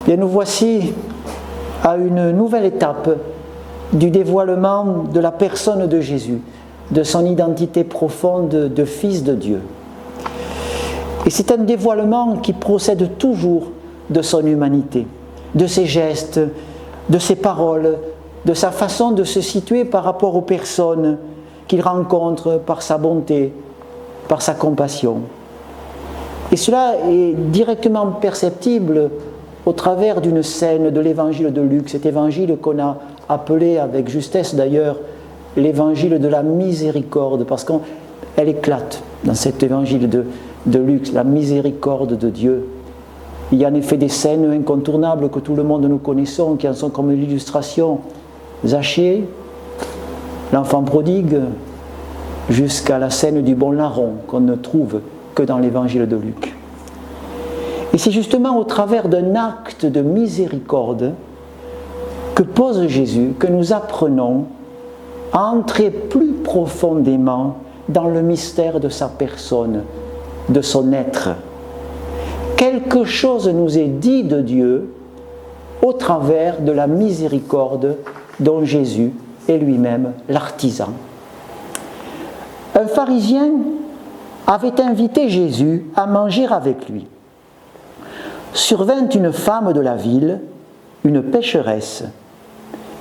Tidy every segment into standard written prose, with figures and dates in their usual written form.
Et nous voici à une nouvelle étape du dévoilement de la personne de Jésus, de son identité profonde de Fils de Dieu. Et c'est un dévoilement qui procède toujours de son humanité, de ses gestes, de ses paroles, de sa façon de se situer par rapport aux personnes qu'il rencontre par sa bonté, par sa compassion. Et cela est directement perceptible au travers d'une scène de l'évangile de Luc, cet évangile qu'on a appelé avec justesse d'ailleurs l'évangile de la miséricorde, parce qu'elle éclate dans cet évangile de Luc, la miséricorde de Dieu. Il y a en effet des scènes incontournables que tout le monde nous connaissons, qui en sont comme l'illustration. Zachée, l'enfant prodigue, jusqu'à la scène du bon larron qu'on ne trouve que dans l'évangile de Luc. Et c'est justement au travers d'un acte de miséricorde que pose Jésus que nous apprenons à entrer plus profondément dans le mystère de sa personne, de son être. Quelque chose nous est dit de Dieu au travers de la miséricorde dont Jésus est lui-même l'artisan. Un pharisien avait invité Jésus à manger avec lui. Survint une femme de la ville, une pécheresse,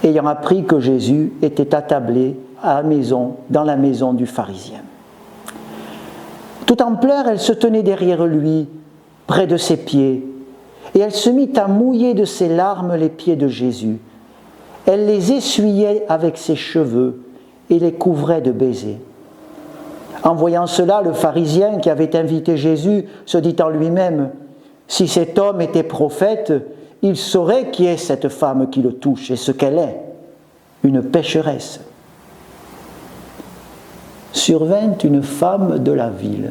ayant appris que Jésus était attablé à la maison, dans la maison du pharisien. Tout en pleurs, elle se tenait derrière lui, près de ses pieds, et elle se mit à mouiller de ses larmes les pieds de Jésus. Elle les essuyait avec ses cheveux et les couvrait de baisers. En voyant cela, le pharisien qui avait invité Jésus se dit en lui-même: si cet homme était prophète, il saurait qui est cette femme qui le touche et ce qu'elle est, une pécheresse. Survint une femme de la ville.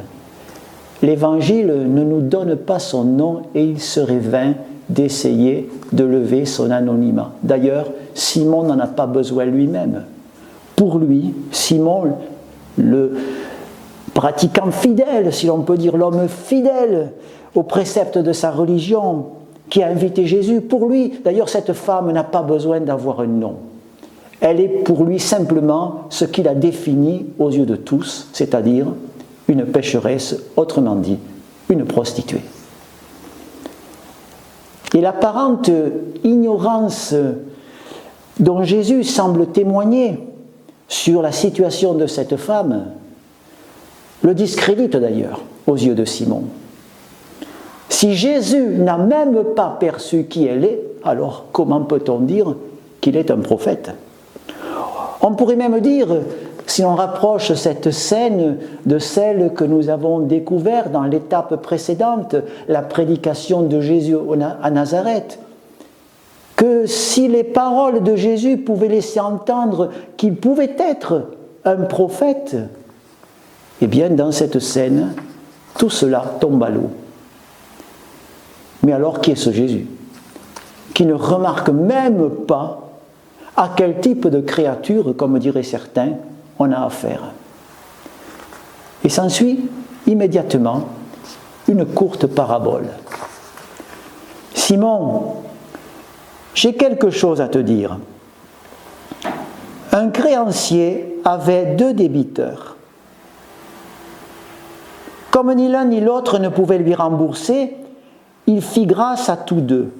L'Évangile ne nous donne pas son nom et il serait vain d'essayer de lever son anonymat. D'ailleurs, Simon n'en a pas besoin lui-même. Pour lui, Simon, le pratiquant fidèle, si l'on peut dire, l'homme fidèle aux préceptes de sa religion, qui a invité Jésus, pour lui, d'ailleurs cette femme n'a pas besoin d'avoir un nom. Elle est pour lui simplement ce qu'il a défini aux yeux de tous, c'est-à-dire une pécheresse, autrement dit, une prostituée. Et l'apparente ignorance dont Jésus semble témoigner sur la situation de cette femme le discrédite d'ailleurs aux yeux de Simon. Si Jésus n'a même pas perçu qui elle est, alors comment peut-on dire qu'il est un prophète ? On pourrait même dire, si on rapproche cette scène de celle que nous avons découverte dans l'étape précédente, la prédication de Jésus à Nazareth, que si les paroles de Jésus pouvaient laisser entendre qu'il pouvait être un prophète, eh bien dans cette scène, tout cela tombe à l'eau. Mais alors, qui est ce Jésus qui ne remarque même pas à quel type de créature, comme diraient certains, on a affaire? Et s'ensuit immédiatement une courte parabole. Simon, j'ai quelque chose à te dire. Un créancier avait 2 débiteurs. Comme ni l'un ni l'autre ne pouvait lui rembourser, il fit grâce à tous 2.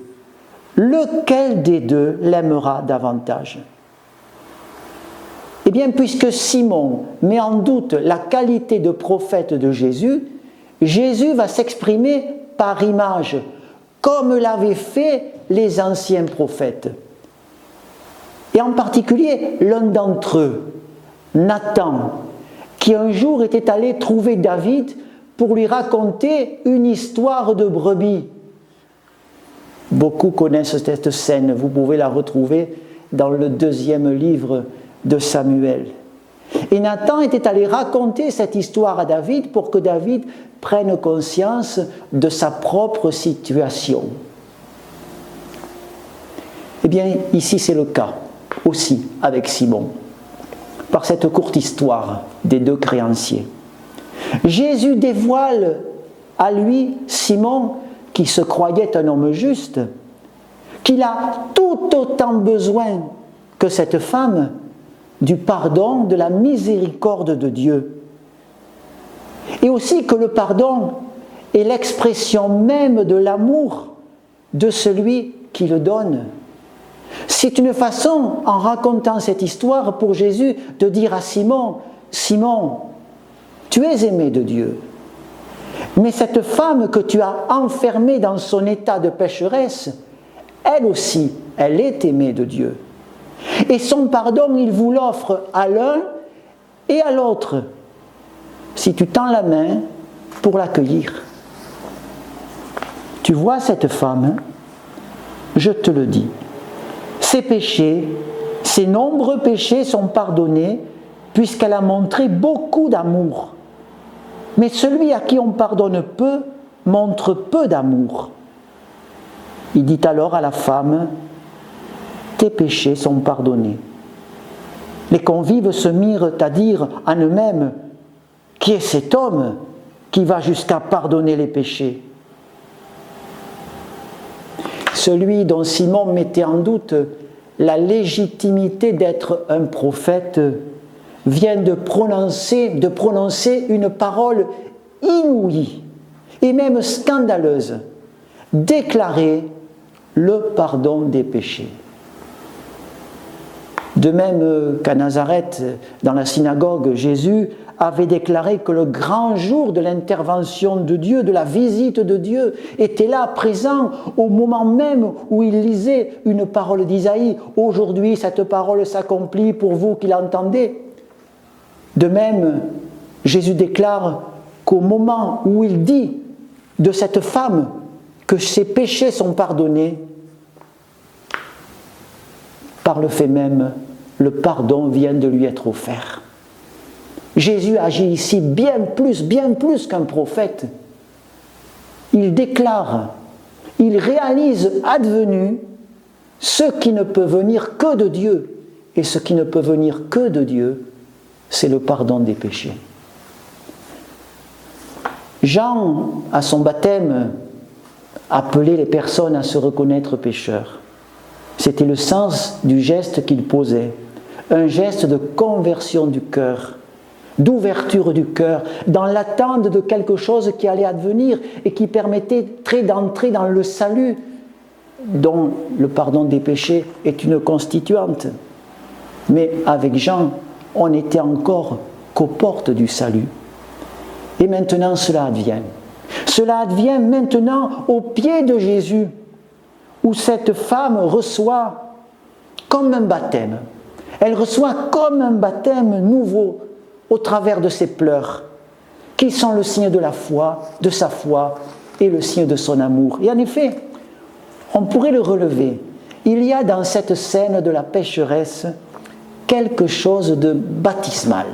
Lequel des 2 l'aimera davantage ? Eh bien, puisque Simon met en doute la qualité de prophète de Jésus, Jésus va s'exprimer par image, comme l'avaient fait les anciens prophètes. Et en particulier, l'un d'entre eux, Nathan, qui un jour était allé trouver David pour lui raconter une histoire de brebis. Beaucoup connaissent cette scène, vous pouvez la retrouver dans le 2e livre de Samuel. Et Nathan était allé raconter cette histoire à David pour que David prenne conscience de sa propre situation. Eh bien, ici c'est le cas aussi avec Simon, par cette courte histoire des 2 créanciers. Jésus dévoile à lui, Simon, qui se croyait un homme juste, qu'il a tout autant besoin que cette femme du pardon, de la miséricorde de Dieu. Et aussi que le pardon est l'expression même de l'amour de celui qui le donne. C'est une façon, en racontant cette histoire pour Jésus, de dire à Simon, Simon, tu es aimé de Dieu, mais cette femme que tu as enfermée dans son état de pécheresse, elle aussi, elle est aimée de Dieu. Et son pardon, il vous l'offre à l'un et à l'autre, si tu tends la main pour l'accueillir. Tu vois cette femme, je te le dis, ses péchés, ses nombreux péchés sont pardonnés puisqu'elle a montré beaucoup d'amour. Mais celui à qui on pardonne peu montre peu d'amour. Il dit alors à la femme, tes péchés sont pardonnés. Les convives se mirent à dire en eux-mêmes, qui est cet homme qui va jusqu'à pardonner les péchés? Celui dont Simon mettait en doute la légitimité d'être un prophète vient de prononcer une parole inouïe et même scandaleuse, déclarer le pardon des péchés. De même qu'à Nazareth, dans la synagogue, Jésus avait déclaré que le grand jour de l'intervention de Dieu, de la visite de Dieu, était là, présent, au moment même où il lisait une parole d'Isaïe. Aujourd'hui, cette parole s'accomplit pour vous qui l'entendez. De même, Jésus déclare qu'au moment où il dit de cette femme que ses péchés sont pardonnés, par le fait même, le pardon vient de lui être offert. Jésus agit ici bien plus qu'un prophète. Il déclare, il réalise advenu ce qui ne peut venir que de Dieu. Et ce qui ne peut venir que de Dieu, c'est le pardon des péchés. Jean, à son baptême, appelait les personnes à se reconnaître pécheurs. C'était le sens du geste qu'il posait, un geste de conversion du cœur, d'ouverture du cœur, dans l'attente de quelque chose qui allait advenir et qui permettait d'entrer dans le salut, dont le pardon des péchés est une constituante. Mais avec Jean, on n'était encore qu'aux portes du salut. Et maintenant, cela advient. Cela advient maintenant au pied de Jésus, où cette femme reçoit comme un baptême. Elle reçoit comme un baptême nouveau au travers de ses pleurs, qui sont le signe de la foi, de sa foi, et le signe de son amour. Et en effet, on pourrait le relever. Il y a dans cette scène de la pécheresse quelque chose de baptismal.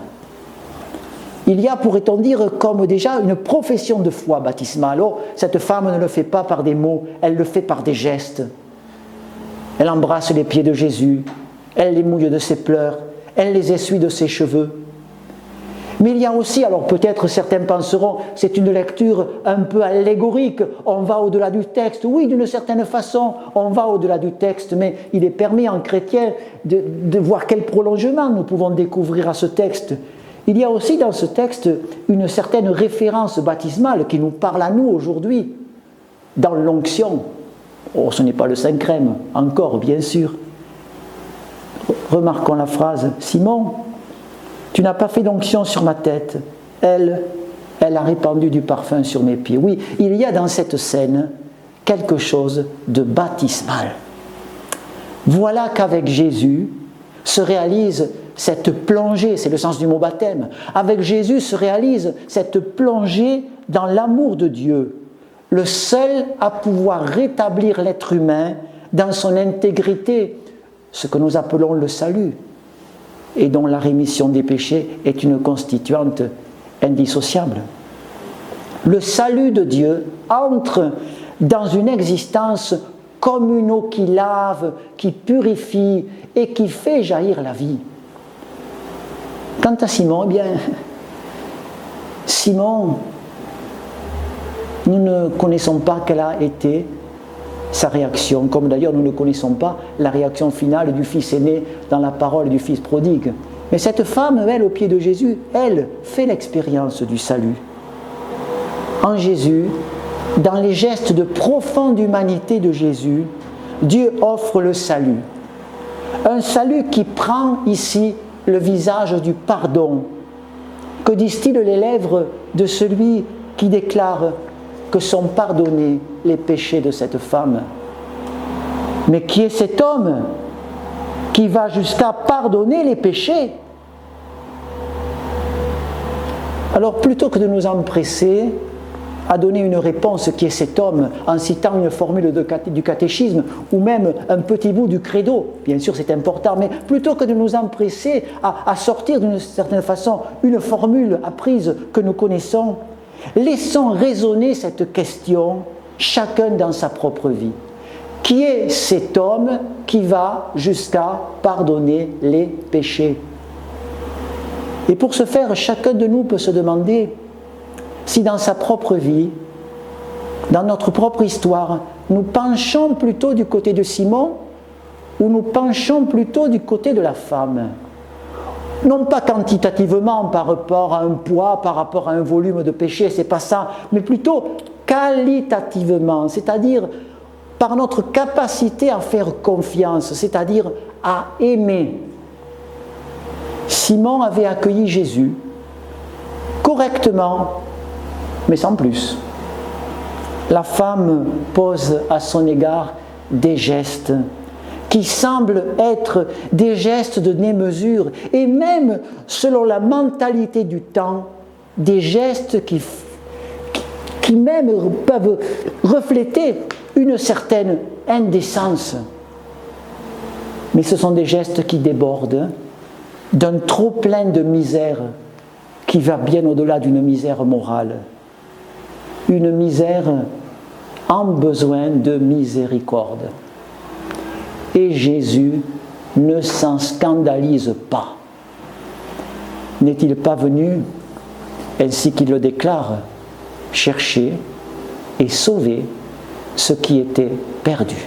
Il y a, pourrait-on dire, comme déjà une profession de foi baptismale. Oh, cette femme ne le fait pas par des mots, elle le fait par des gestes. Elle embrasse les pieds de Jésus, elle les mouille de ses pleurs, elle les essuie de ses cheveux. Mais il y a aussi, alors peut-être certains penseront, c'est une lecture un peu allégorique, on va au-delà du texte. Oui, d'une certaine façon, on va au-delà du texte, mais il est permis en chrétien de voir quel prolongement nous pouvons découvrir à ce texte. Il y a aussi dans ce texte une certaine référence baptismale qui nous parle à nous aujourd'hui, dans l'onction. Oh, ce n'est pas le Saint-Crème, encore bien sûr. Remarquons la phrase, Simon, tu n'as pas fait d'onction sur ma tête, elle a répandu du parfum sur mes pieds. Oui, il y a dans cette scène quelque chose de baptismal. Voilà qu'avec Jésus se réalise cette plongée, c'est le sens du mot baptême, avec Jésus se réalise cette plongée dans l'amour de Dieu, le seul à pouvoir rétablir l'être humain dans son intégrité, ce que nous appelons le salut, et dont la rémission des péchés est une constituante indissociable. Le salut de Dieu entre dans une existence comme une eau qui lave, qui purifie et qui fait jaillir la vie. Quant à Simon, eh bien, Simon, nous ne connaissons pas quelle a été sa réaction, comme d'ailleurs nous ne connaissons pas la réaction finale du fils aîné dans la parole du fils prodigue. Mais cette femme, elle, au pied de Jésus, elle fait l'expérience du salut. En Jésus, dans les gestes de profonde humanité de Jésus, Dieu offre le salut. Un salut qui prend ici le visage du pardon. Que disent-ils les lèvres de celui qui déclare que sont pardonnés les péchés de cette femme? Mais qui est cet homme qui va jusqu'à pardonner les péchés? Alors plutôt que de nous empresser à donner une réponse qui est cet homme en citant une formule du catéchisme ou même un petit bout du credo, bien sûr c'est important, mais plutôt que de nous empresser à sortir d'une certaine façon une formule apprise que nous connaissons, laissons résonner cette question chacun dans sa propre vie. Qui est cet homme qui va jusqu'à pardonner les péchés? Et pour ce faire, chacun de nous peut se demander si dans sa propre vie, dans notre propre histoire, nous penchons plutôt du côté de Simon ou nous penchons plutôt du côté de la femme. Non pas quantitativement par rapport à un poids, par rapport à un volume de péché, c'est pas ça, mais plutôt qualitativement, c'est-à-dire par notre capacité à faire confiance, c'est-à-dire à aimer. Simon avait accueilli Jésus correctement, mais sans plus. La femme pose à son égard des gestes qui semblent être des gestes de démesure et même, selon la mentalité du temps, des gestes qui même peuvent refléter une certaine indécence. Mais ce sont des gestes qui débordent d'un trop plein de misère qui va bien au-delà d'une misère morale. Une misère en besoin de miséricorde. Et Jésus ne s'en scandalise pas. N'est-il pas venu, ainsi qu'il le déclare, chercher et sauver ce qui était perdu?